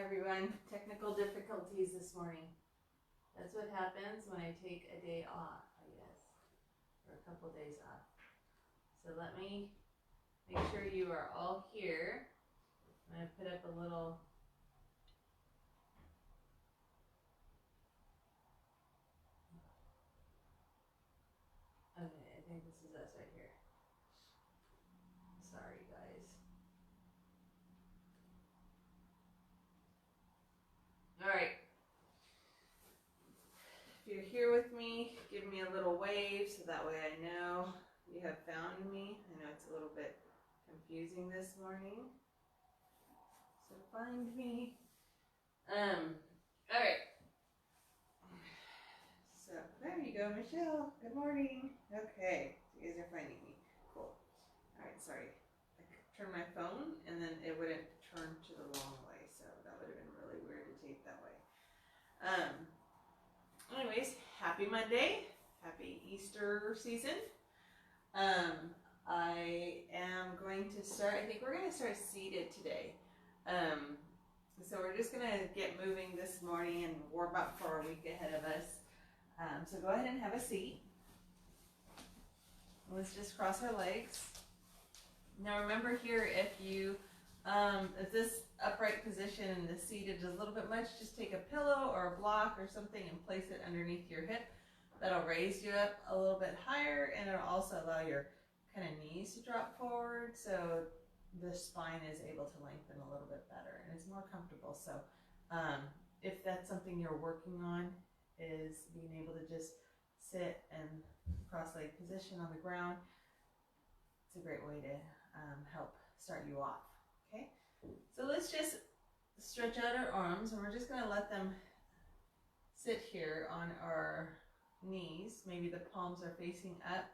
everyone. Technical difficulties this morning. That's what happens when I take a day off, I guess, or a couple days off. So let me make sure you are all here. I'm going to put up a little okay, I think this is us right here. Sorry guys. Alright. If you're here with me, give me a little wave so that way I know you have found me. I know it's a little bit confusing this morning. So find me. Alright. So there you go, Michelle. Good morning. Okay, so you guys are finding me. Cool. Alright, sorry. I turned my phone and then it wouldn't turn to the wrong way, so that would have been really weird to tape that way. Anyways, happy Monday. Happy Easter season. I am going to start, I think we're going to start seated today. So we're just going to get moving this morning and warm up for a week ahead of us. So go ahead and have a seat. Let's just cross our legs. Now remember here, if this upright position and the seated is a little bit much, just take a pillow or a block or something and place it underneath your hip. That'll raise you up a little bit higher, and it'll also allow your kind of knees to drop forward so the spine is able to lengthen a little bit better and it's more comfortable. So if that's something you're working on, is being able to just sit and cross-leg position on the ground, it's a great way to help start you off. Okay, so let's just stretch out our arms, and we're just going to let them sit here on our knees. Maybe the palms are facing up.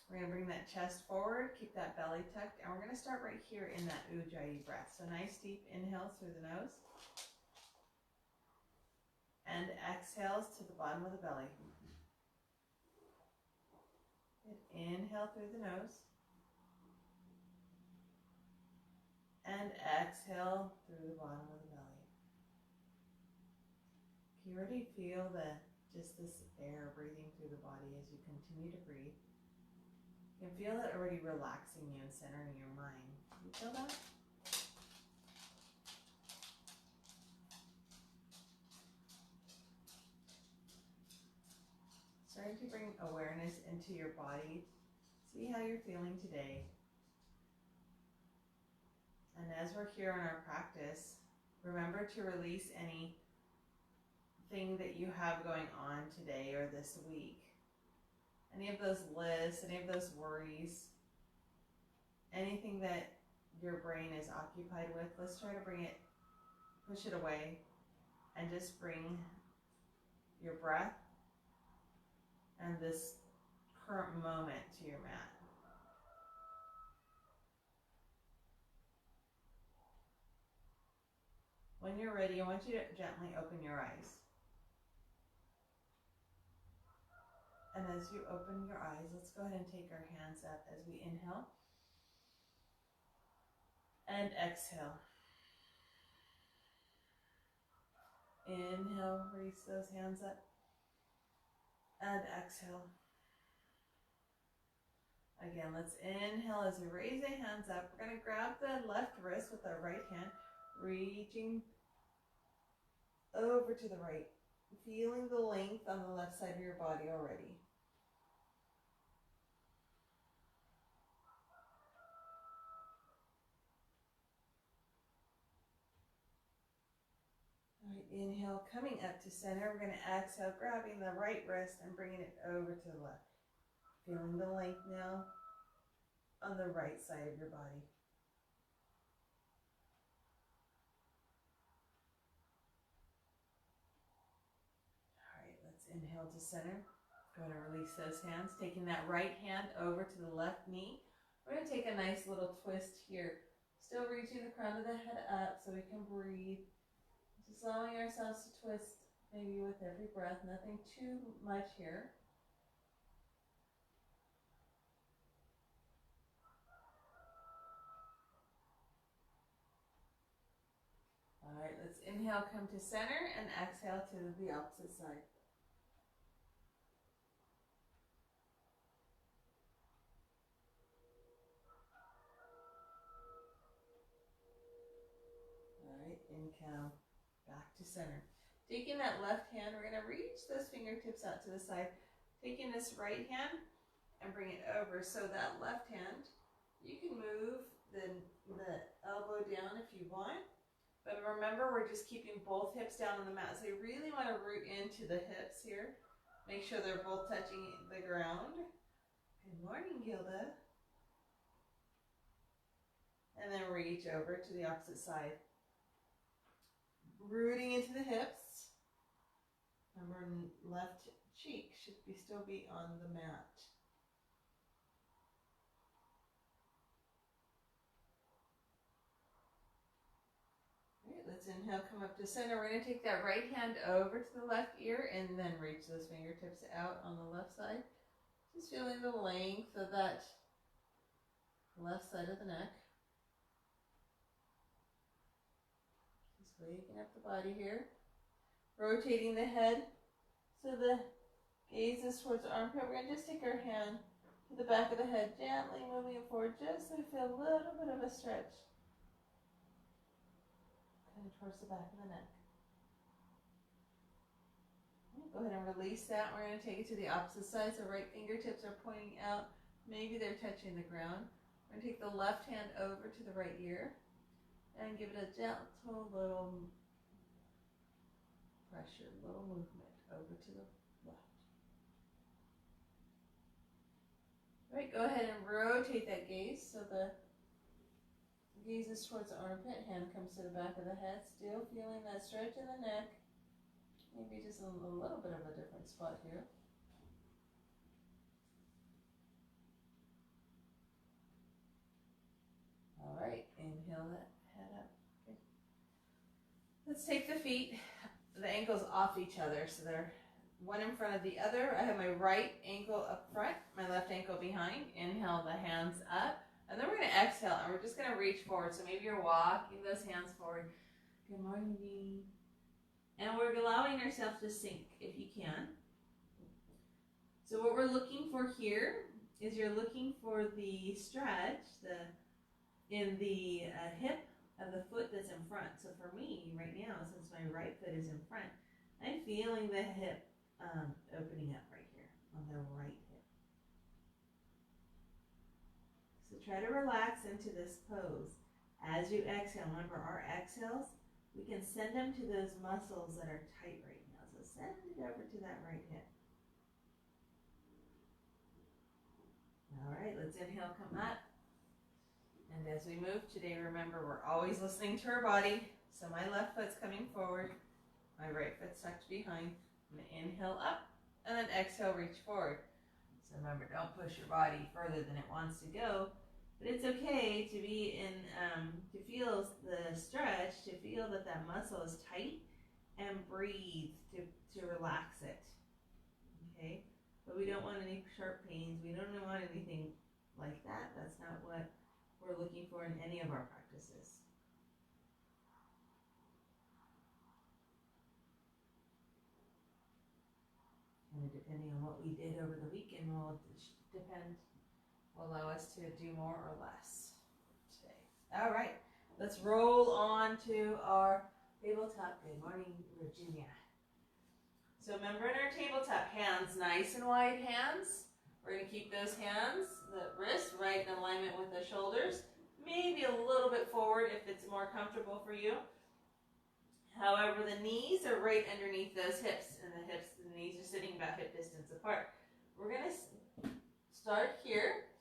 We're going to bring that chest forward, keep that belly tucked, and we're going to start right here in that Ujjayi breath. So nice deep inhales through the nose, and exhales to the bottom of the belly. Good. Inhale through the nose, and exhale through the bottom of the belly. Can you already feel just this air breathing through the body as you continue to breathe? You can feel it already relaxing you and centering your mind. Can you feel that? Starting to bring awareness into your body. See how you're feeling today. And as we're here in our practice, remember to release anything that you have going on today or this week. Any of those lists, any of those worries, anything that your brain is occupied with, let's try to push it away, and just bring your breath and this current moment to your mat. When you're ready, I want you to gently open your eyes. And as you open your eyes, let's go ahead and take our hands up as we inhale and exhale. Inhale, raise those hands up, and exhale. Again, let's inhale as we raise the hands up. We're going to grab the left wrist with our right hand, reaching over to the right, feeling the length on the left side of your body already. All right, inhale, coming up to center. We're going to exhale, grabbing the right wrist and bringing it over to the left. Feeling the length now on the right side of your body. Inhale to center. Go ahead and release those hands. Taking that right hand over to the left knee. We're going to take a nice little twist here. Still reaching the crown of the head up so we can breathe. Just allowing ourselves to twist maybe with every breath. Nothing too much here. All right, right, let's inhale, come to center, and exhale to the opposite side. All right, inhale, back to center. Taking that left hand, we're going to reach those fingertips out to the side. Taking this right hand and bring it over. So that left hand, you can move the elbow down if you want. But remember, we're just keeping both hips down on the mat. So you really want to root into the hips here. Make sure they're both touching the ground. Good morning, Gilda. And then reach over to the opposite side. Rooting into the hips. Remember, left cheek should still be on the mat. All right, let's inhale, come up to center. We're going to take that right hand over to the left ear and then reach those fingertips out on the left side. Just feeling the length of that left side of the neck. Just waking up the body here. Rotating the head so the gaze is towards the armpit. We're going to just take our hand to the back of the head, gently moving it forward just so we feel a little bit of a stretch. Kind of towards the back of the neck. Go ahead and release that. We're going to take it to the opposite side. So right fingertips are pointing out. Maybe they're touching the ground. We're going to take the left hand over to the right ear and give it a gentle little pressure, little movement over to the left. All right, go ahead and rotate that gaze so the gaze is towards the armpit. Hand comes to the back of the head. Still feeling that stretch in the neck. Maybe just a little bit of a different spot here. All right, inhale that head up. Good. Let's take the feet, the ankles off each other so they're one in front of the other. I have my right ankle up front, my left ankle behind. Inhale the hands up, and then we're going to exhale, and we're just going to reach forward. So maybe you're walking those hands forward. Good morning. And we're allowing ourselves to sink if you can. So what we're looking for here is you're looking for the stretch in the hip of the foot that's in front. So for me right now, since my right foot is in front, I'm feeling the hip opening up right here on the right hip. So try to relax into this pose. As you exhale, remember our exhales, we can send them to those muscles that are tight right now. So send it over to that right hip. All right, let's inhale, come up. And as we move today, remember we're always listening to our body. So my left foot's coming forward, my right foot's tucked behind. I'm going to inhale up, and then exhale, reach forward. So remember, don't push your body further than it wants to go. But it's okay to be in, to feel the stretch, to feel that that muscle is tight, and breathe to relax it. Okay? But we don't want any sharp pains. We don't want anything like that. That's not what we're looking for in any of our practices. And depending on what we did over the weekend will allow us to do more or less today. All right, let's roll on to our tabletop. Good morning, Virginia. So remember in our tabletop, hands nice and wide hands. We're going to keep those hands, the wrists, right in alignment with the shoulders. Maybe a little bit forward if it's more comfortable for you. However, the knees are right underneath those hips, and the knees are sitting about hip distance apart. We're going to start here,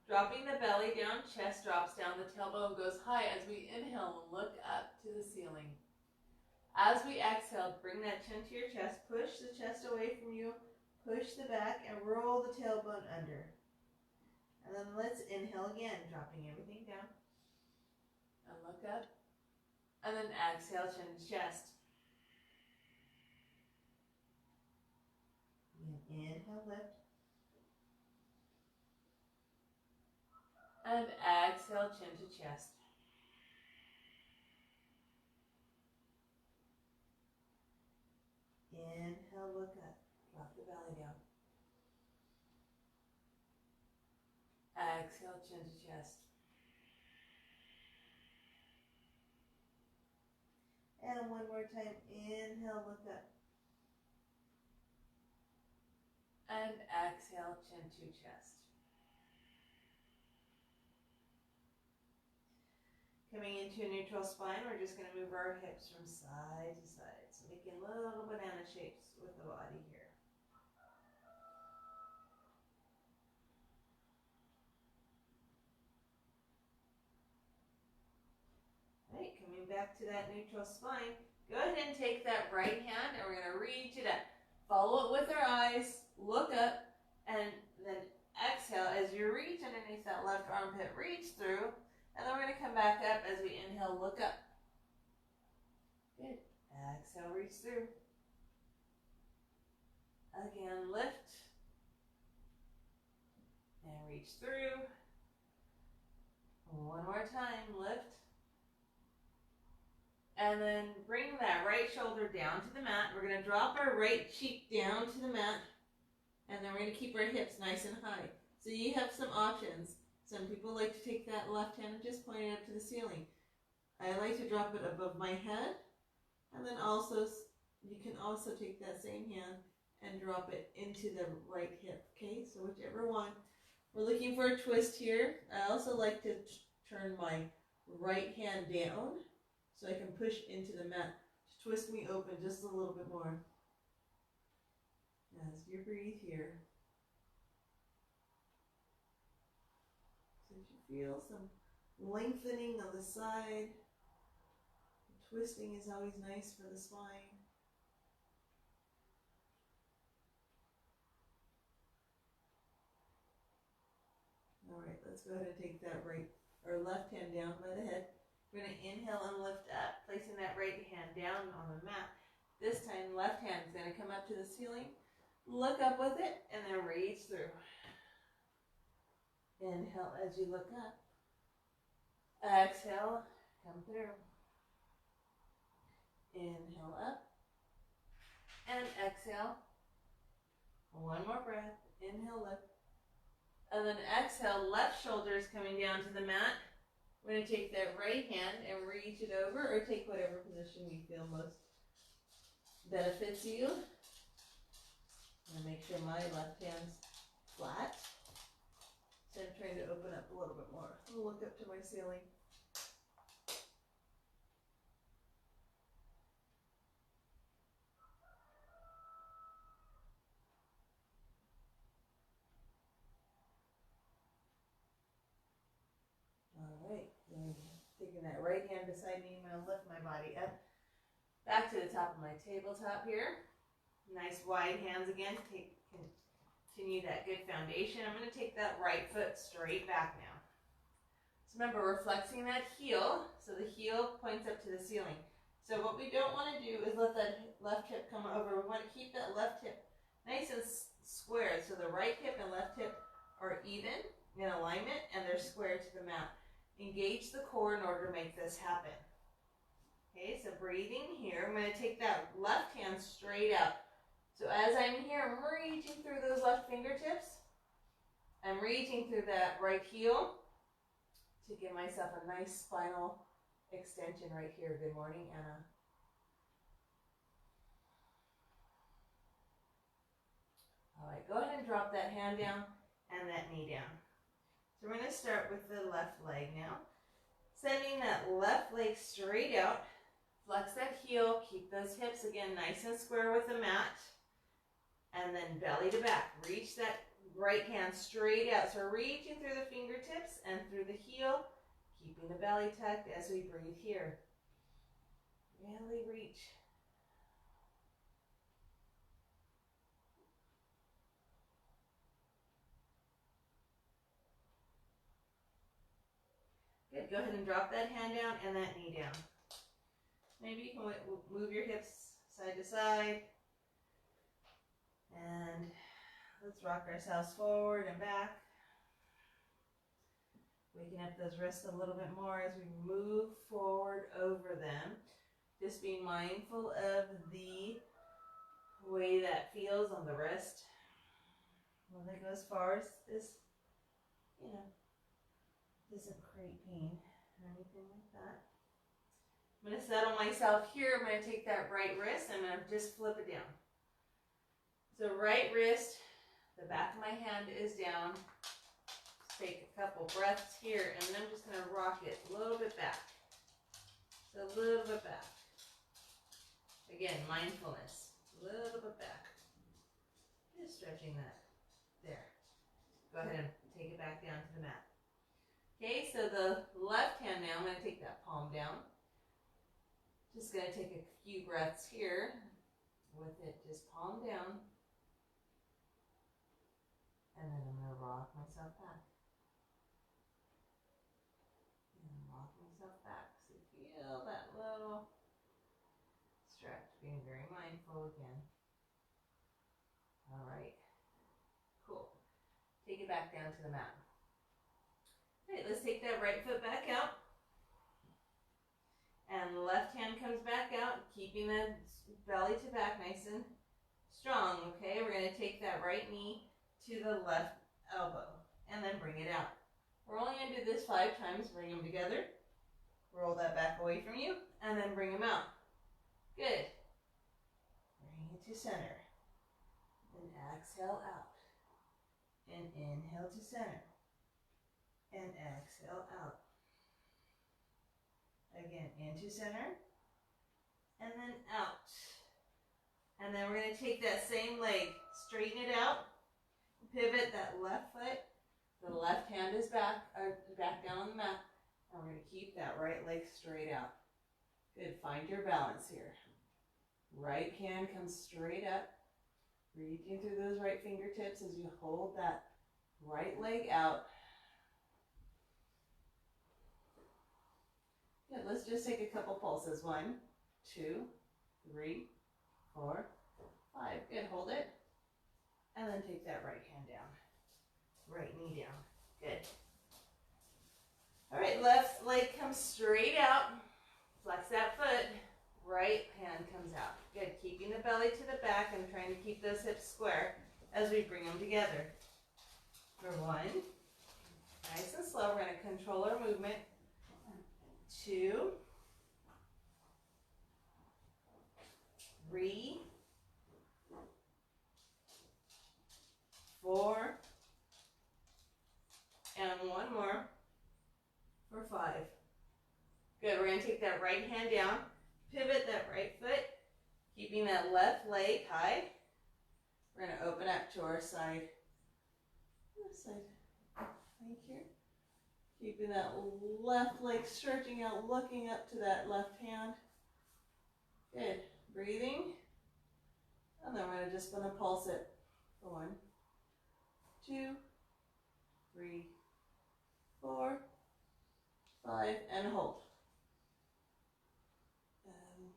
dropping the belly down, chest drops down, the tailbone goes high. As we inhale, look up to the ceiling. As we exhale, bring that chin to your chest, push the chest away from you, push the back, and roll the tailbone under. And then let's inhale again, dropping everything down. And look up. And then exhale, chin to chest. And inhale, lift. And exhale, chin to chest. the belly down. Exhale, chin to chest. And one more time, inhale, look up. And exhale, chin to chest. Coming into a neutral spine, we're just going to move our hips from side to side. So making little banana shapes with the body here. All right, coming back to that neutral spine, go ahead and take that right hand and we're going to reach it up. Follow it with our eyes, look up, and then exhale as you reach underneath that left armpit, reach through. And then we're going to come back up as we inhale, look up. Good. Exhale, reach through. Again, lift. And reach through. One more time, lift. And then bring that right shoulder down to the mat. We're going to drop our right cheek down to the mat. And then we're going to keep our hips nice and high. So you have some options. Some people like to take that left hand and just point it up to the ceiling. I like to drop it above my head. And then also, you can also take that same hand and drop it into the right hip. Okay, so whichever one. We're looking for a twist here. I also like to turn my right hand down so I can push into the mat to twist me open just a little bit more. As you breathe here. So you feel some lengthening on the side. The twisting is always nice for the spine. All right, let's go ahead and take that right or left hand down by the head. We're going to inhale and lift up, placing that right hand down on the mat. This time, left hand is going to come up to the ceiling. Look up with it, and then reach through. Inhale as you look up. Exhale, come through. Inhale up. And exhale. One more breath. Inhale, lift. And then exhale, left shoulder is coming down to the mat. We're going to take that right hand and reach it over, or take whatever position you feel most benefits you. I'm going to make sure my left hand's flat. So I'm trying to open up a little bit more. I'll look up to my ceiling. All right. Taking that right hand beside me, I'm going to lift my body up. Back to the top of my tabletop here. Nice wide hands again. Continue that good foundation. I'm going to take that right foot straight back now. So remember, we're flexing that heel, so the heel points up to the ceiling. So what we don't want to do is let that left hip come over. We want to keep that left hip nice and squared, so the right hip and left hip are even in alignment and they're square to the mat. Engage the core in order to make this happen. Okay, so breathing here, I'm going to take that left hand straight out. So as I'm here, I'm reaching through those left fingertips. I'm reaching through that right heel to give myself a nice spinal extension right here. Good morning, Anna. All right, go ahead and drop that hand down and that knee down. So we're going to start with the left leg now. Sending that left leg straight out. Flex that heel. Keep those hips again nice and square with the mat. And then belly to back. Reach that right hand straight out. So reaching through the fingertips and through the heel. Keeping the belly tucked as we breathe here. Really reach. Good. Go ahead and drop that hand down and that knee down. Maybe you can move your hips side to side. And let's rock ourselves forward and back. Waking up those wrists a little bit more as we move forward over them. Just being mindful of the way that feels on the wrist. Let it go as far as this, you know, doesn't create pain or anything like that. I'm going to settle myself here. I'm going to take that right wrist and I'm going to just flip it down. So right wrist, the back of my hand is down. Just take a couple breaths here and then I'm just going to rock it a little bit back. So a little bit back. Again, mindfulness. A little bit back. Just stretching that. There. Go ahead and take it back down to the mat. Okay, so the left hand now, I'm going to take that palm down. Just going to take a few breaths here with it just palm down. And then I'm going to rock myself back. And rock myself back. So feel that little stretch, being very mindful again. All right. Cool. Take it back down to the mat. All right, let's take that right foot back out. And the left hand comes back out, keeping the belly to back nice and strong, okay? We're going to take that right knee to the left elbow and then bring it out. We're only going to do this 5 times. Bring them together. Roll that back away from you and then bring them out. Good. Bring it to center. And exhale out. And inhale to center. And exhale out. Again, into center, and then out. And then we're going to take that same leg, straighten it out, pivot that left foot. The left hand is back down on the mat, and we're going to keep that right leg straight out. Good, find your balance here. Right hand comes straight up, reaching through those right fingertips as you hold that right leg out. Good, let's just take a couple pulses. 1, 2, 3, 4, 5. Good, hold it. And then take that right hand down. Right knee down. Good. All right, left leg comes straight out. Flex that foot. Right hand comes out. Good, keeping the belly to the back and trying to keep those hips square as we bring them together. For 1, nice and slow, we're going to control our movement. 2, 3, 4, and 1 more for 5. Good, we're going to take that right hand down, pivot that right foot, keeping that left leg high. We're going to open up to our side, right here. Keeping that left leg stretching out, looking up to that left hand. Good. Breathing. And then we're going to just going to pulse it. 1, 2, 3, 4, 5, and hold.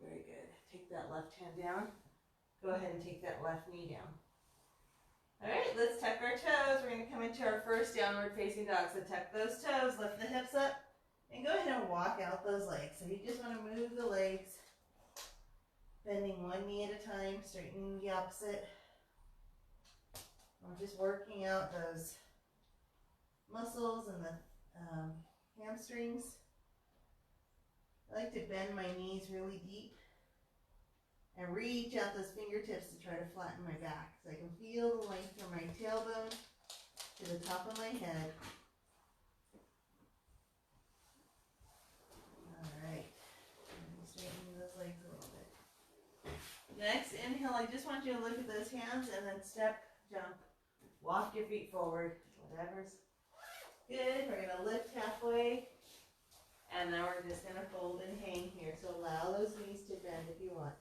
Very good. Take that left hand down. Go ahead and take that left knee down. All right, let's tuck our toes. We're going to come into our first downward facing dog. So tuck those toes, lift the hips up, and go ahead and walk out those legs. So you just want to move the legs, bending one knee at a time, straightening the opposite. We're just working out those muscles and the hamstrings. I like to bend my knees really deep and reach out those fingertips to try to flatten my back so I can feel the length from my tailbone to the top of my head. All right, I'm straightening those legs a little bit. Next, inhale, I just want you to look at those hands and then step, jump, walk your feet forward, whatever's good. We're going to lift halfway, and then we're just going to fold and hang here. So allow those knees to bend if you want.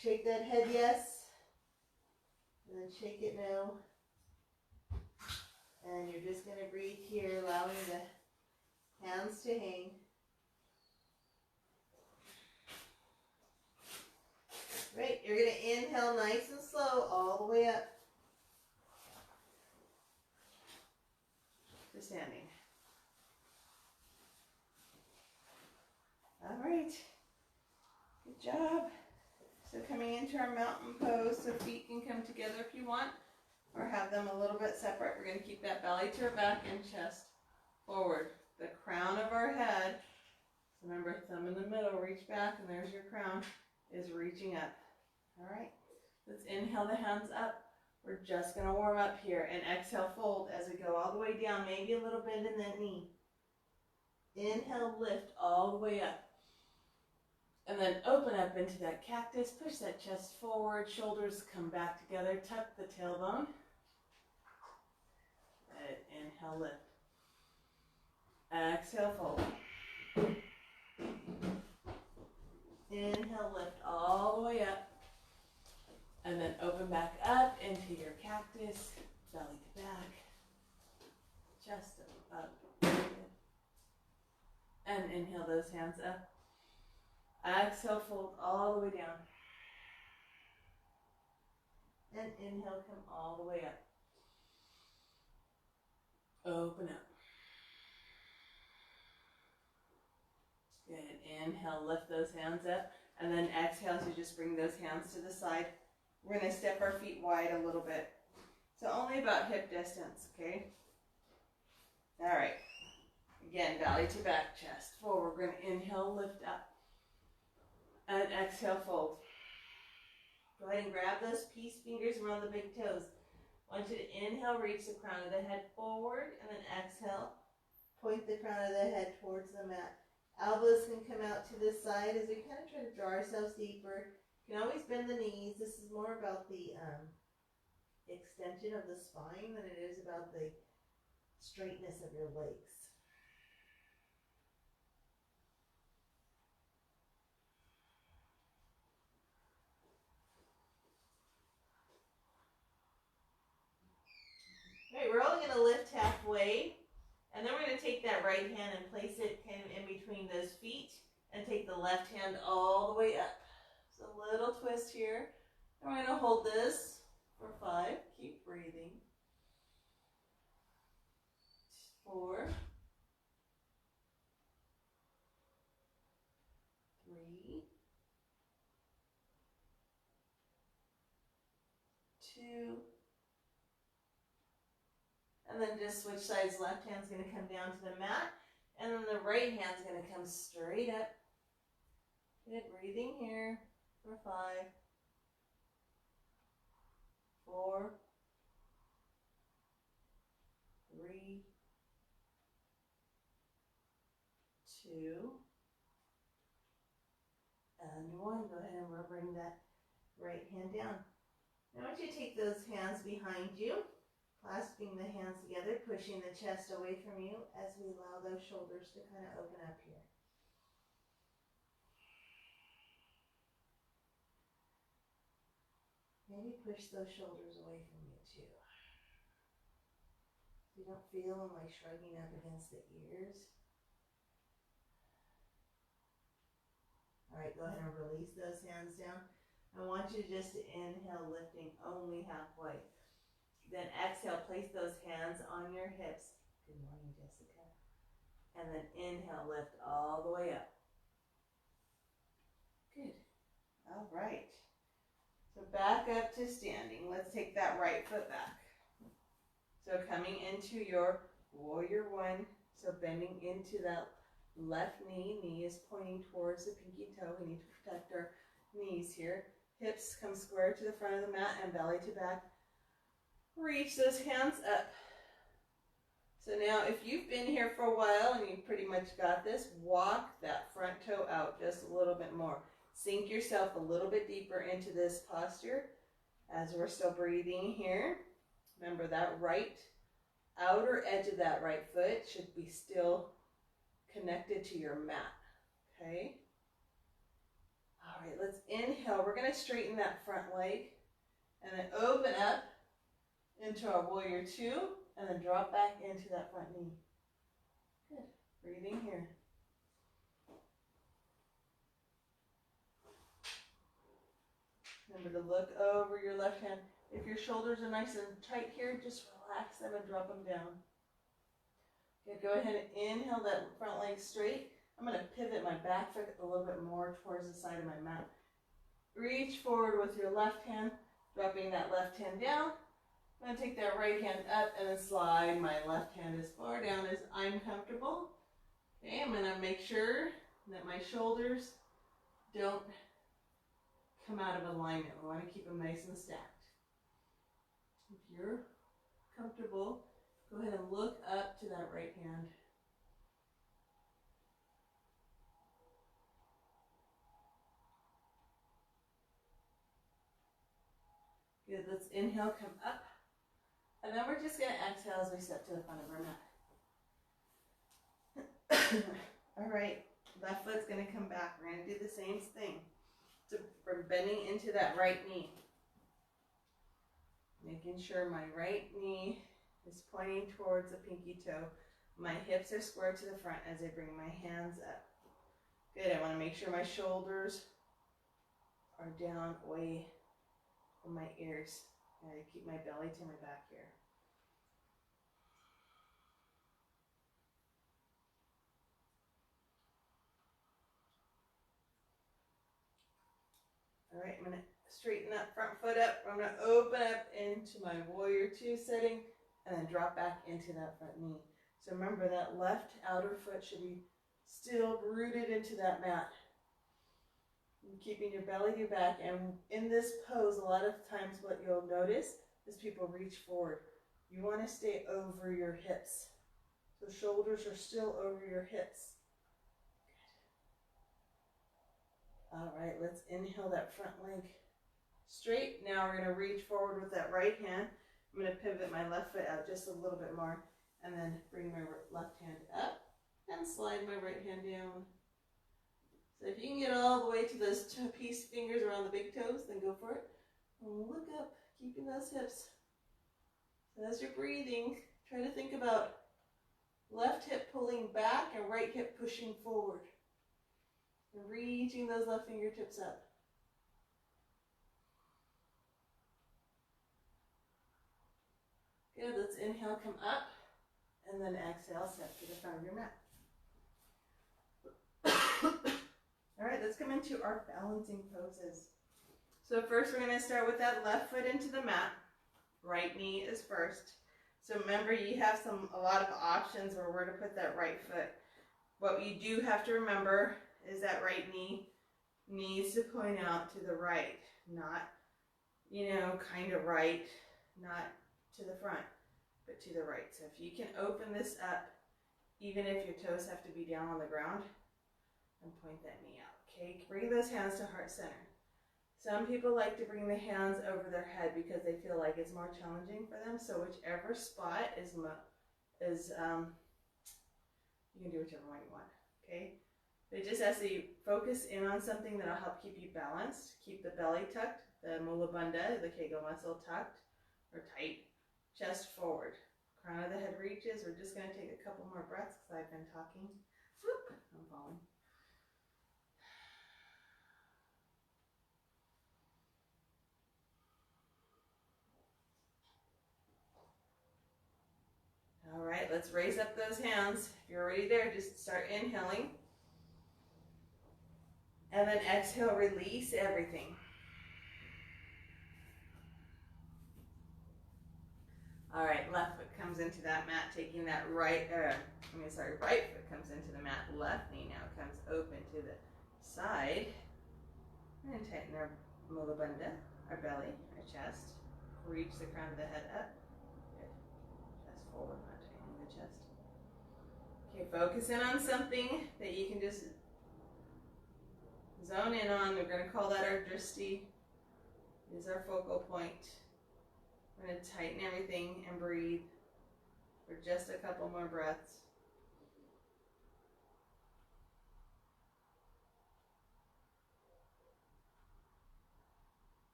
Shake that head yes, and then shake it no. And you're just going to breathe here, allowing the hands to hang. Right, you're going to inhale nice and slow all the way up to standing. All right, good job. So coming into our mountain pose, so feet can come together if you want, or have them a little bit separate. We're going to keep that belly to our back and chest forward. The crown of our head, remember, thumb in the middle, reach back, and there's your crown, is reaching up. All right, let's inhale the hands up. We're just going to warm up here, and exhale, fold as we go all the way down, maybe a little bend in that knee. Inhale, lift all the way up. And then open up into that cactus, push that chest forward, shoulders come back together, tuck the tailbone. Inhale, lift. Exhale, fold. Inhale, lift all the way up. And then open back up into your cactus, belly to back, chest up. And inhale those hands up. Exhale, fold all the way down. And inhale, come all the way up. Open up. Good. Inhale, lift those hands up. And then exhale, so just bring those hands to the side. We're going to step our feet wide a little bit. So only about hip distance, okay? All right. Again, belly to back, chest forward. We're going to inhale, lift up. And exhale, fold. Go ahead and grab those peace fingers around the big toes. I want you to inhale, reach the crown of the head forward, and then exhale, point the crown of the head towards the mat. Elbows can come out to the side as we kind of try to draw ourselves deeper. You can always bend the knees. This is more about the extension of the spine than it is about the straightness of your legs. All right, we're only going to lift halfway, and then we're going to take that right hand and place it kind of in between those feet, and take the left hand all the way up. So a little twist here. And we're going to hold this for 5. Keep breathing. 4. 3. 2. And then just switch sides. Left hand's going to come down to the mat. And then the right hand's going to come straight up. Good. Breathing here for 5. 4. 3. 2. And 1. Go ahead and bring that right hand down. Now I want you to take those hands behind you, clasping the hands together, pushing the chest away from you as we allow those shoulders to kind of open up here. Maybe push those shoulders away from you too. So you don't feel them like shrugging up against the ears. All right, go ahead and release those hands down. I want you just to inhale, lifting only halfway. Then exhale, place those hands on your hips. Good morning, Jessica. And then inhale, lift all the way up. Good. All right. So back up to standing. Let's take that right foot back. So coming into your warrior 1. So bending into that left knee. Knee is pointing towards the pinky toe. We need to protect our knees here. Hips come square to the front of the mat and belly to back. Reach those hands up. So now if you've been here for a while and you've pretty much got this, walk that front toe out just a little bit more. Sink yourself a little bit deeper into this posture as we're still breathing here. Remember that right outer edge of that right foot should be still connected to your mat, okay? All right, let's inhale. We're going to straighten that front leg and then open up into our warrior 2 and then drop back into that front knee. Good. Breathing here. Remember to look over your left hand. If your shoulders are nice and tight here, just relax them and drop them down. Okay, go ahead and inhale that front leg straight. I'm going to pivot my back foot a little bit more towards the side of my mat. reach forward with your left hand, dropping that left hand down. I'm gonna take that right hand up and then slide my left hand as far down as I'm comfortable. Okay, I'm gonna make sure that my shoulders don't come out of alignment. We wanna keep them nice and stacked. If you're comfortable, go ahead and look up to that right hand. Good, let's inhale, come up. And then we're just gonna exhale as we step to the front of our mat. All right, left foot's gonna come back. We're gonna do the same thing. So we're bending into that right knee. Making sure my right knee is pointing towards the pinky toe. My hips are square to the front as I bring my hands up. Good, I wanna make sure my shoulders are down away from my ears. I keep my belly to my back here. All right, I'm gonna straighten that front foot up. I'm gonna open up into my warrior two setting and then drop back into that front knee. So remember that left outer foot should be still rooted into that mat. And keeping your belly to your back. And in this pose, a lot of times what you'll notice is people reach forward. You want to stay over your hips. So shoulders are still over your hips. Good. All right, let's inhale that front leg straight. Now we're going to reach forward with that right hand. I'm going to pivot my left foot out just a little bit more and then bring my left hand up and slide my right hand down. So if you can get all the way to those toe-piece fingers around the big toes, then go for it. And look up, keeping those hips. So as you're breathing, try to think about left hip pulling back and right hip pushing forward. And reaching those left fingertips up. Good, let's inhale, come up, and then exhale, step to the front of your mat. All right, let's come into our balancing poses. So first we're gonna start with that left foot into the mat. Right knee is first. So remember, you have a lot of options where to put that right foot. What you do have to remember is that right knee needs to point out to the right, not, kind of right, not to the front, but to the right. So if you can open this up, even if your toes have to be down on the ground, and point that knee out, okay? Bring those hands to heart center. Some people like to bring the hands over their head because they feel like it's more challenging for them. So whichever spot is you can do whichever one you want, okay? But just as you focus in on something that'll help keep you balanced, keep the belly tucked, the mula bandha, the kegel muscle tucked or tight, chest forward. Crown of the head reaches. We're just gonna take a couple more breaths because I've been talking. Whoop, I'm falling. All right, let's raise up those hands. If you're already there, just start inhaling. And then exhale, release everything. All right, left foot comes into that mat, taking that right foot comes into the mat. Left knee now comes open to the side. We're going to tighten our mula bandha, our belly, our chest. Reach the crown of the head up. Good. Chest forward, not tightening the chest. Okay, focus in on something that you can just zone in on. We're going to call that our drishti. Is our focal point. We're going to tighten everything and breathe for just a couple more breaths.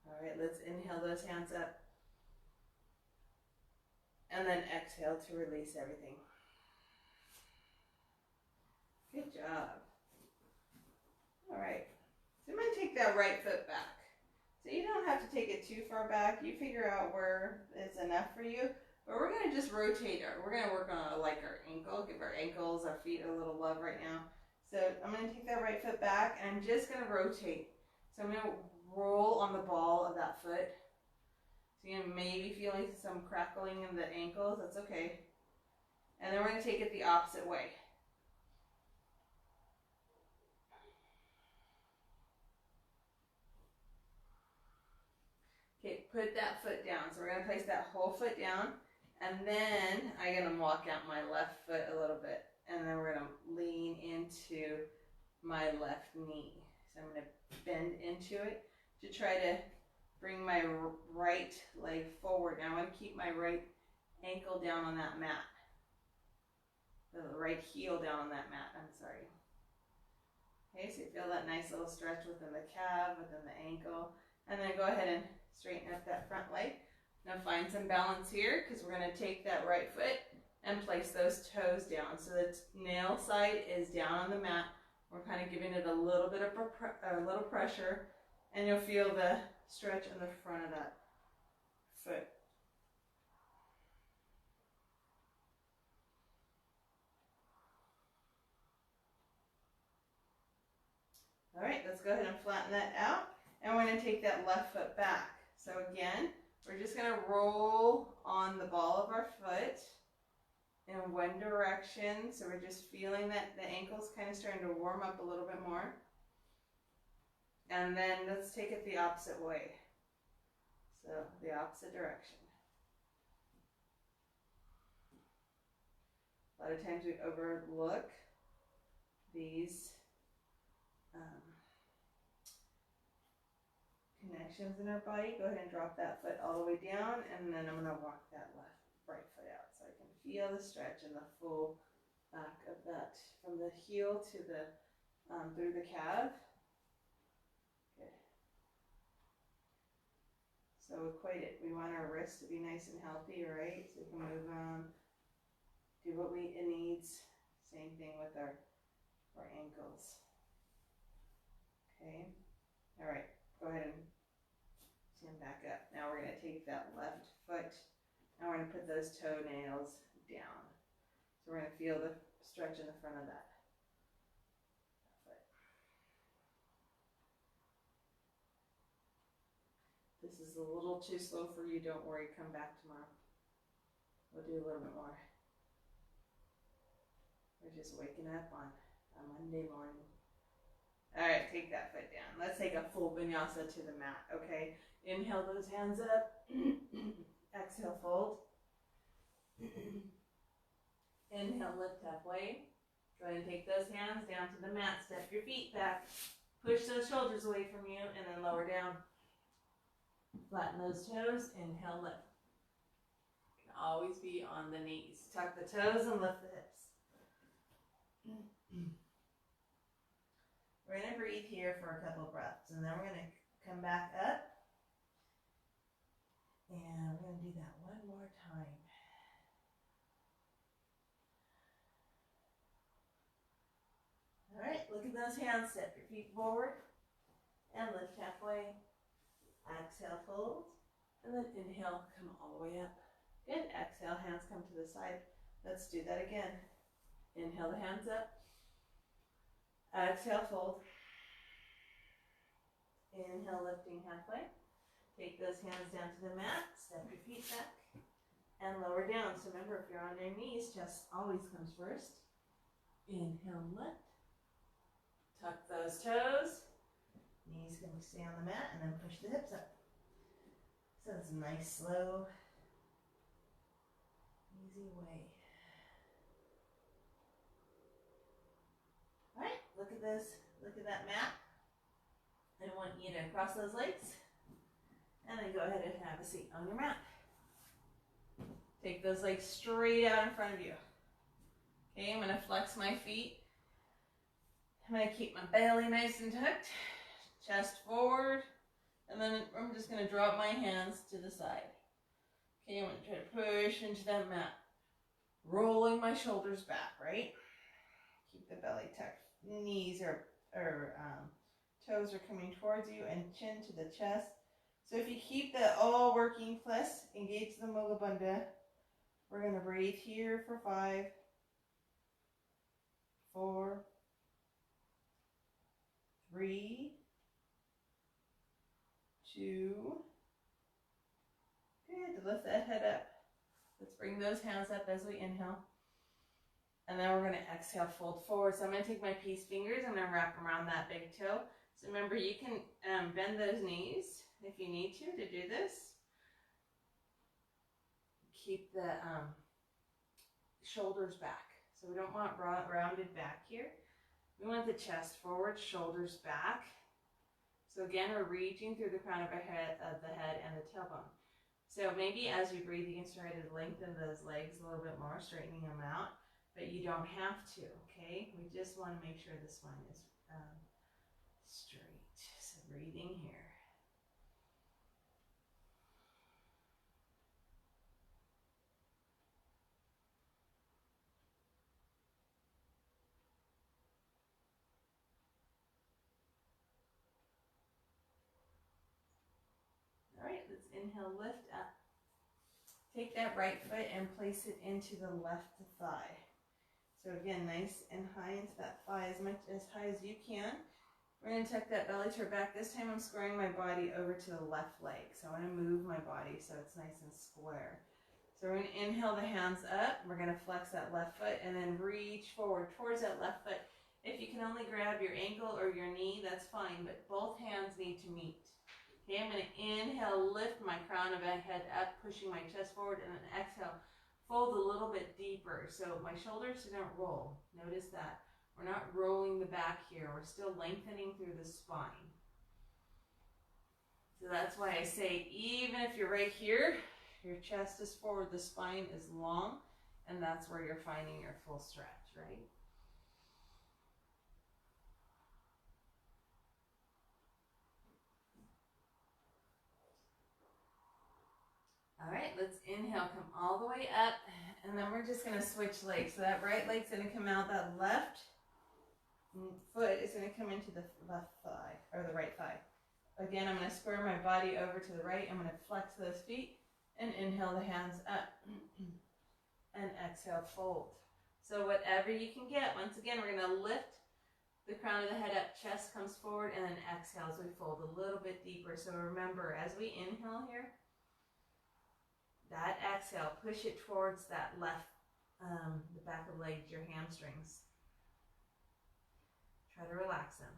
All right, let's inhale those hands up. And then exhale to release everything. Good job. All right, so I'm going to take that right foot back. So you don't have to take it too far back. You figure out where is enough for you. But we're going to just rotate we're going to work on like our ankle, give our ankles, our feet a little love right now. So I'm going to take that right foot back and I'm just going to rotate. So I'm going to roll on the ball of that foot. So you're maybe feeling some crackling in the ankles. That's okay. And then we're going to take it the opposite way. Okay, put that foot down. So we're going to place that whole foot down. And then I'm going to walk out my left foot a little bit. And then we're going to lean into my left knee. So I'm going to bend into it to try to bring my right leg forward. Now I want to keep my right ankle down on that mat. The right heel down on that mat, I'm sorry. Okay, so you feel that nice little stretch within the calf, within the ankle. And then go ahead and straighten up that front leg. Now find some balance here because we're going to take that right foot and place those toes down. So the nail side is down on the mat. We're kind of giving it a little bit of a little pressure, and you'll feel the stretch in the front of that foot. All right, let's go ahead and flatten that out. And we're going to take that left foot back. So again, we're just going to roll on the ball of our foot in one direction. So we're just feeling that the ankle's kind of starting to warm up a little bit more. And then let's take it the opposite way. So the opposite direction. A lot of times we overlook these connections in our body. Go ahead and drop that foot all the way down, and then I'm going to walk that right foot out so I can feel the stretch in the full back of that, from the heel to the through the calf. Good. So equate it. We want our wrists to be nice and healthy, right? So we can move on, do what it needs. Same thing with our ankles. Okay. All right. Go ahead and stand back up. Now we're going to take that left foot and we're going to put those toenails down. So we're going to feel the stretch in the front of that foot. This is a little too slow for you. Don't worry. Come back tomorrow. We'll do a little bit more. We're just waking up on a Monday morning. All right, take that foot down. Let's take a full vinyasa to the mat, okay? Inhale those hands up. Exhale, fold. Inhale, lift halfway. Go ahead and take those hands down to the mat. Step your feet back. Push those shoulders away from you and then lower down. Flatten those toes. Inhale, lift. You can always be on the knees. Tuck the toes and lift the hips. We're going to breathe here for a couple of breaths, and then we're going to come back up, and we're going to do that one more time. All right, look at those hands. Step your feet forward, and lift halfway. Exhale, fold, and then inhale, come all the way up. Good. Exhale, hands come to the side. Let's do that again. Inhale the hands up. Exhale, fold. Inhale, lifting halfway. Take those hands down to the mat. Step your feet back and lower down. So remember, if you're on your knees, chest always comes first. Inhale, lift. Tuck those toes. Knees can stay on the mat, and then push the hips up. So it's a nice, slow, easy way. All right, look at this. Look at that mat. I want you to cross those legs and then go ahead and have a seat on your mat. Take those legs straight out in front of you. Okay, I'm going to flex my feet. I'm going to keep my belly nice and tucked, chest forward, and then I'm just going to drop my hands to the side. Okay, I'm going to try to push into that mat, rolling my shoulders back, right? Keep the belly tucked. Knees or toes are coming towards you, and chin to the chest. So if you keep the all working plus, engage the Mula Bandha. We're going to breathe here for 5, 4, 3, 2. Good. Lift that head up. Let's bring those hands up as we inhale. And then we're going to exhale, fold forward. So I'm going to take my peace fingers. I'm going to wrap them around that big toe. So remember, you can bend those knees if you need to do this. Keep the shoulders back. So we don't want rounded back here. We want the chest forward, shoulders back. So again, we're reaching through the crown of the head and the tailbone. So maybe as you breathe, you can start to lengthen those legs a little bit more, straightening them out, but you don't have to, okay? We just want to make sure the spine is straight. So breathing here. All right, let's inhale, lift up. Take that right foot and place it into the left thigh. So again, nice and high into that thigh, as high as you can. We're going to tuck that belly to our back. This time I'm squaring my body over to the left leg. So I want to move my body so it's nice and square. So we're going to inhale the hands up. We're going to flex that left foot and then reach forward towards that left foot. If you can only grab your ankle or your knee, that's fine, but both hands need to meet. Okay, I'm going to inhale, lift my crown of my head up, pushing my chest forward, and then exhale, fold a little bit deeper. So my shoulders don't roll. Notice that. We're not rolling the back here. We're still lengthening through the spine. So that's why I say, even if you're right here, your chest is forward, the spine is long, and that's where you're finding your full stretch, right? All right, let's inhale, come all the way up, and then we're just going to switch legs. So that right leg's going to come out, that left foot is going to come into the left thigh, or the right thigh. Again, I'm going to square my body over to the right. I'm going to flex those feet and inhale the hands up and exhale, fold. So whatever you can get. Once again, we're going to lift the crown of the head up, chest comes forward, and then exhale as we fold a little bit deeper. So remember, as we inhale here, that exhale, push it towards that left, the back of the legs, your hamstrings. Try to relax them.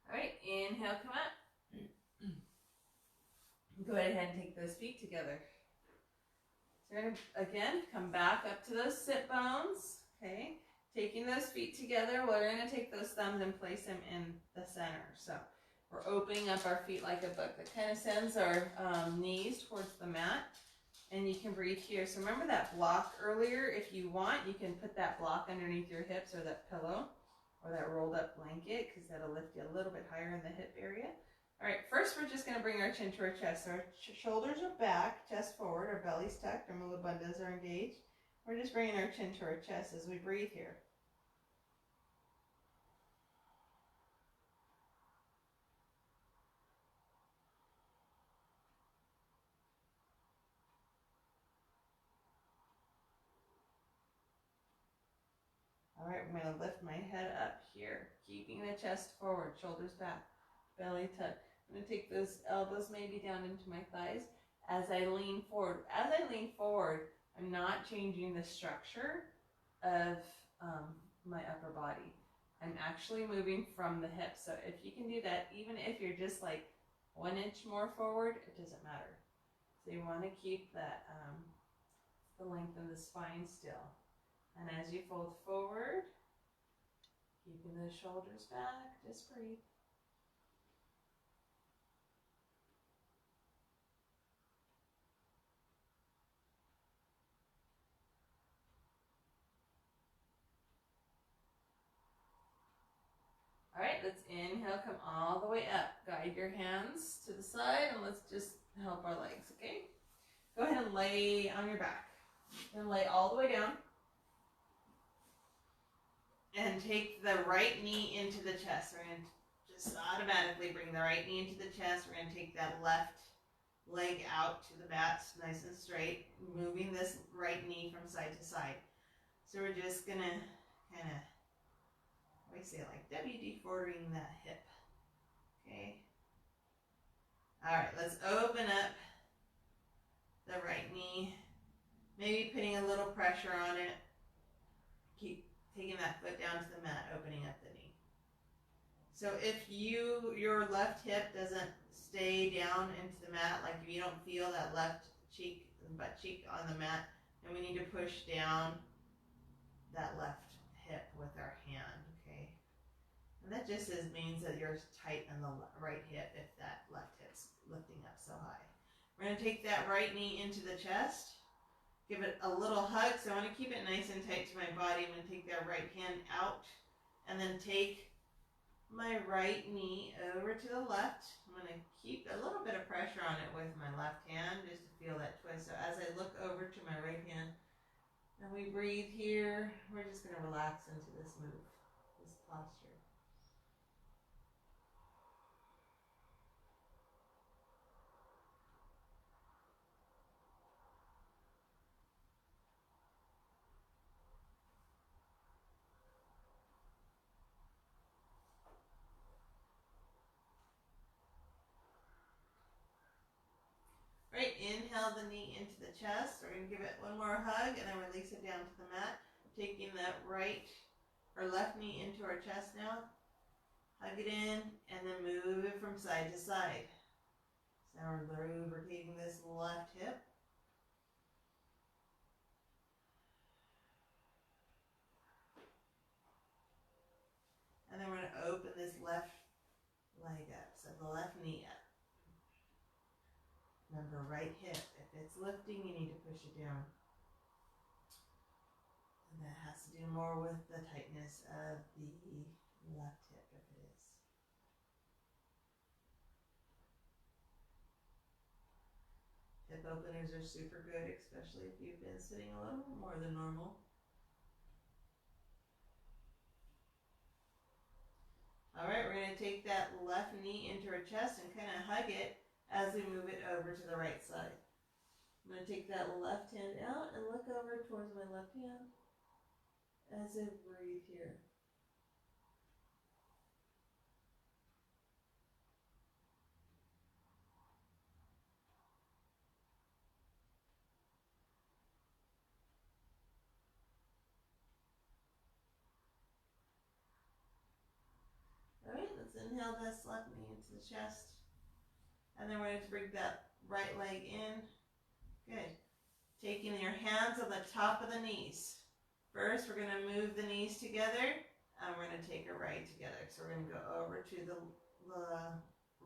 All right, inhale, come up. Go ahead and take those feet together. So you're going to, again, come back up to those sit bones, okay? Taking those feet together, we're going to take those thumbs and place them in the center. So we're opening up our feet like a book. That kind of sends our knees towards the mat, and you can breathe here. So remember that block earlier. If you want, you can put that block underneath your hips or that pillow or that rolled up blanket, because that'll lift you a little bit higher in the hip area. All right, first we're just going to bring our chin to our chest. So our shoulders are back, chest forward, our belly's tucked, our mula bandhas are engaged. We're just bringing our chin to our chest as we breathe here. All right, I'm going to lift my head up here, keeping the chest forward, shoulders back, belly tucked. I'm going to take those elbows maybe down into my thighs as I lean forward. As I lean forward, I'm not changing the structure of my upper body. I'm actually moving from the hips. So if you can do that, even if you're just like 1 inch more forward, it doesn't matter. So you want to keep that the length of the spine still. And as you fold forward, keeping the shoulders back, just breathe. All right, let's inhale, come all the way up. Guide your hands to the side, and let's just help our legs, okay? Go ahead and lay on your back. And lay all the way down. And take the right knee into the chest. We're going to just automatically bring the right knee into the chest. We're going to take that left leg out to the mat, nice and straight, moving this right knee from side to side. So we're just going to kind of, I say it like WD-40ing that hip. Okay. All right, let's open up the right knee, maybe putting a little pressure on it. Keep taking that foot down to the mat, opening up the knee. So if your left hip doesn't stay down into the mat, like if you don't feel that left cheek, butt cheek on the mat, then we need to push down that left hip with our hand, okay? And that just means that you're tight on the right hip if that left hip's lifting up so high. We're going to take that right knee into the chest, give it a little hug. So I want to keep it nice and tight to my body. I'm going to take that right hand out and then take my right knee over to the left. I'm going to keep a little bit of pressure on it with my left hand just to feel that twist. So as I look over to my right hand and we breathe here, we're just going to relax into this move, this posture. Right, inhale the knee into the chest. We're going to give it one more hug and then release it down to the mat. Taking that right or left knee into our chest now. Hug it in and then move it from side to side. So we're lubricating this left hip. And then we're going to open this left leg up. So the left knee up. Remember, right hip. If it's lifting, you need to push it down. And that has to do more with the tightness of the left hip if it is. Hip openers are super good, especially if you've been sitting a little more than normal. All right, we're going to take that left knee into our chest and kind of hug it as we move it over to the right side. I'm going to take that left hand out and look over towards my left hand as I breathe here. All right, let's inhale this left knee into the chest. And then we're going to bring that right leg in. Good. Taking your hands on the top of the knees. First, we're going to move the knees together, and we're going to take a right together. So we're going to go over to the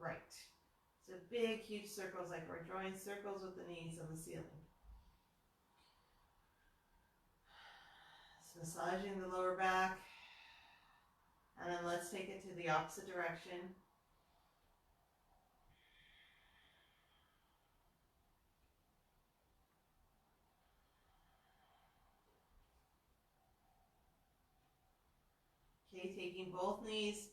right. So big, huge circles, like we're drawing circles with the knees on the ceiling. So massaging the lower back. And then let's take it to the opposite direction. Okay, taking both knees,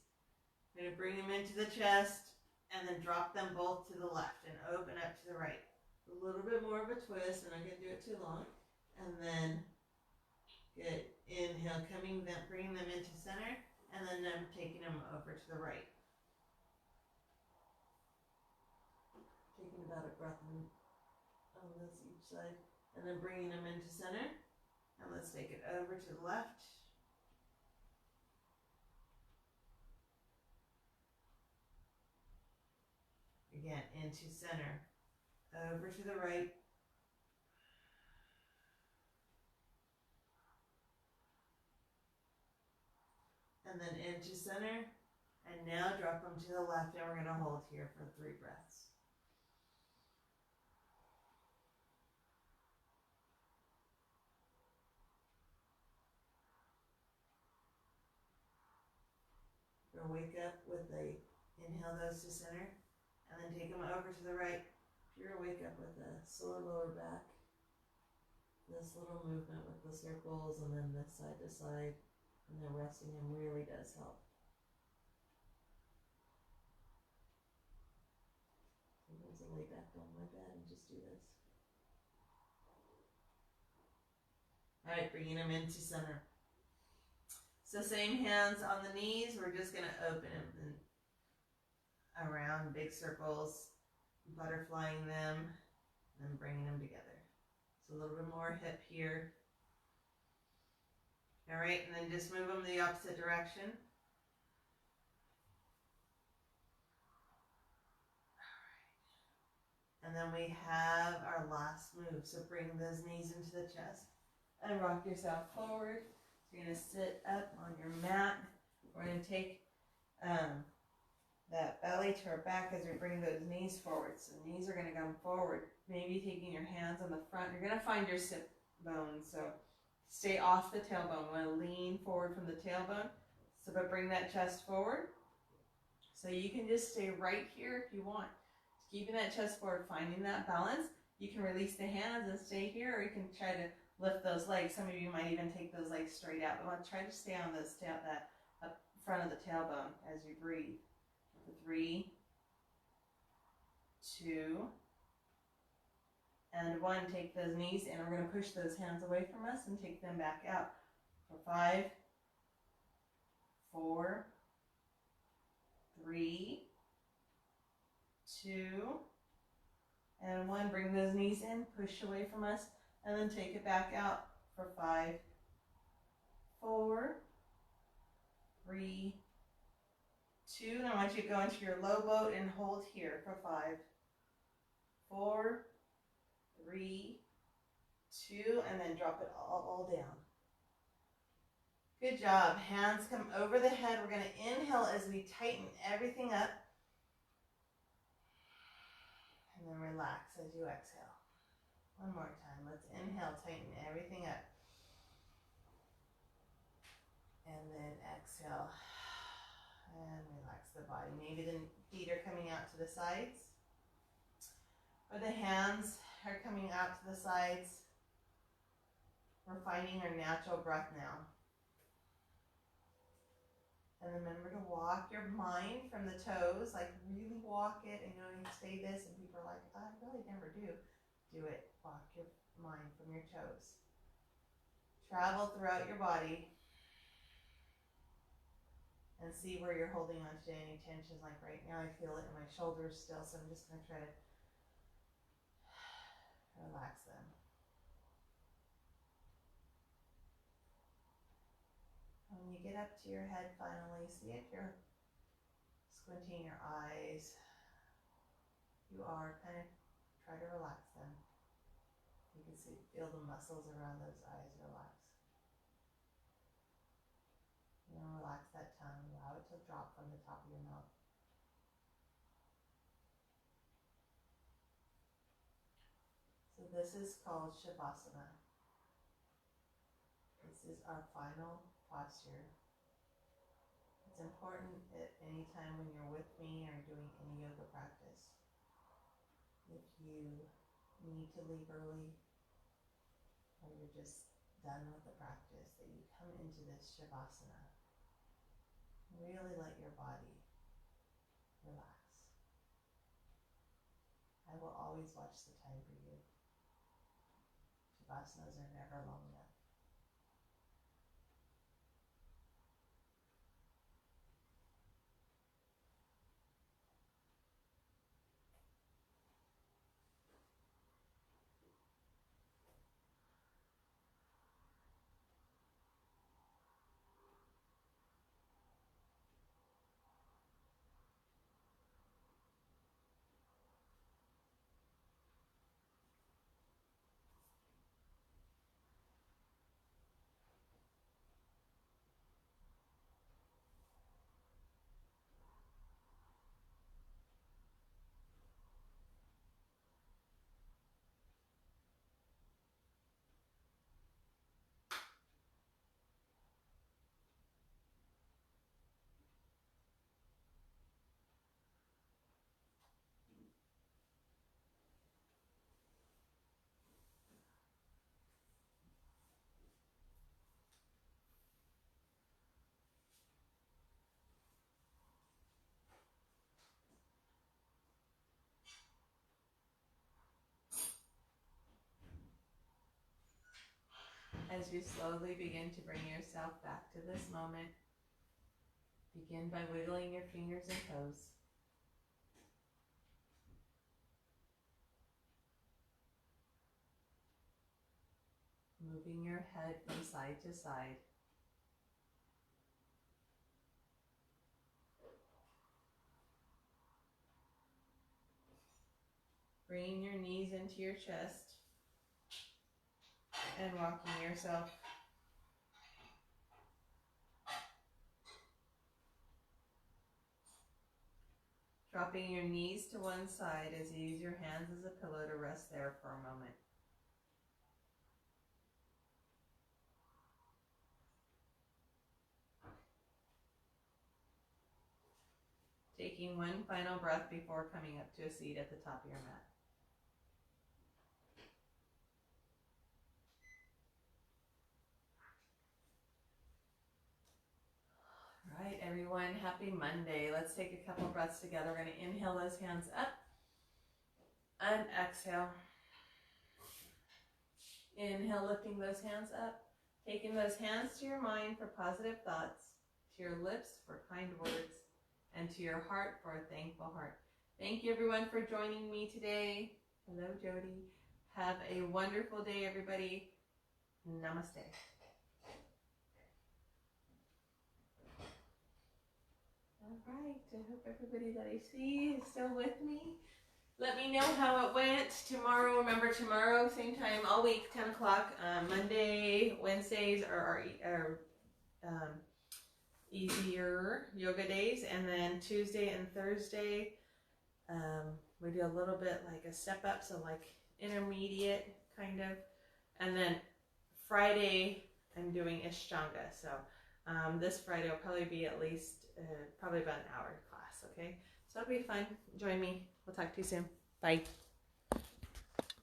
I'm going to bring them into the chest and then drop them both to the left and open up to the right. A little bit more of a twist, and I'm not going to do it too long. And then good, inhale, bringing them into center, and then I'm taking them over to the right. Taking about a breath on this each side, and then bringing them into center. And let's take it over to the left. Again, into center, over to the right. And then into center. And now drop them to the left, and we're going to hold here for 3 breaths. We're going to wake up with inhale those to center, and then take them over to the right. You're going to wake up with a sore lower back. This little movement with the circles and then this side to side, and then resting them really does help. hands will lay back on my bed and just do this. All right, bringing them into center. So same hands on the knees. We're just going to open them around big circles, butterflying them, and then bringing them together. So a little bit more hip here. All right, and then just move them the opposite direction. And then we have our last move. So bring those knees into the chest and rock yourself forward. So you're going to sit up on your mat. We're going to take that belly to our back as we bring those knees forward. So knees are going to come forward. Maybe taking your hands on the front. You're going to find your sit bone. So stay off the tailbone. We want to lean forward from the tailbone. So but bring that chest forward. So you can just stay right here if you want. Keeping that chest forward, finding that balance. You can release the hands and stay here, or you can try to lift those legs. Some of you might even take those legs straight out. But try to stay on those that front of the tailbone as you breathe. 3, 2, and 1. Take those knees in. We're going to push those hands away from us and take them back out. For 5, 4, 3, 2, and 1. Bring those knees in, push away from us, and then take it back out for 5, 4, 3, 2. And I want you to go into your low boat and hold here for 5, 4, 3, 2, and then drop it all down. Good job. Hands come over the head. We're going to inhale as we tighten everything up. And then relax as you exhale. One more time. Let's inhale, tighten everything up. And then exhale. And relax the body. Maybe the feet are coming out to the sides. Or the hands are coming out to the sides. We're finding our natural breath now. And remember to walk your mind from the toes, like really walk it. And you know, you say this and people are like, I really never do. Do it. Walk your mind from your toes. Travel throughout your body and see where you're holding on to any tensions. Like right now I feel it in my shoulders still, so I'm just going to try to relax them. When you get up to your head finally, see if you're squinting your eyes. You are, kind of try to relax them. You can feel the muscles around those eyes relax. And then relax that tongue, allow it to drop from the top of your mouth. So this is called Shavasana. This is our final posture. It's important at any time when you're with me or doing any yoga practice. If you need to leave early or you're just done with the practice, that you come into this Shavasana. Really let your body relax. I will always watch the time for you. Shavasanas are never long enough. As you slowly begin to bring yourself back to this moment, begin by wiggling your fingers and toes. Moving your head from side to side. Bringing your knees into your chest and rocking yourself. Dropping your knees to one side as you use your hands as a pillow to rest there for a moment. Taking one final breath before coming up to a seat at the top of your mat. All right, everyone, happy Monday. Let's take a couple breaths together. We're going to inhale those hands up and exhale. Inhale, lifting those hands up. Taking those hands to your mind for positive thoughts, to your lips for kind words, and to your heart for a thankful heart. Thank you, everyone, for joining me today. Hello, Jody. Have a wonderful day, everybody. Namaste. All right, I hope everybody that I see is still with me. Let me know how it went tomorrow. Remember, tomorrow, same time, all week, 10 o'clock. Monday, Wednesdays are our easier yoga days. And then Tuesday and Thursday, we do a little bit like a step up, so like intermediate kind of. And then Friday, I'm doing Ashtanga. So this Friday will probably be at least probably about an hour class, okay? So it'll be fun. Join me. We'll talk to you soon. Bye.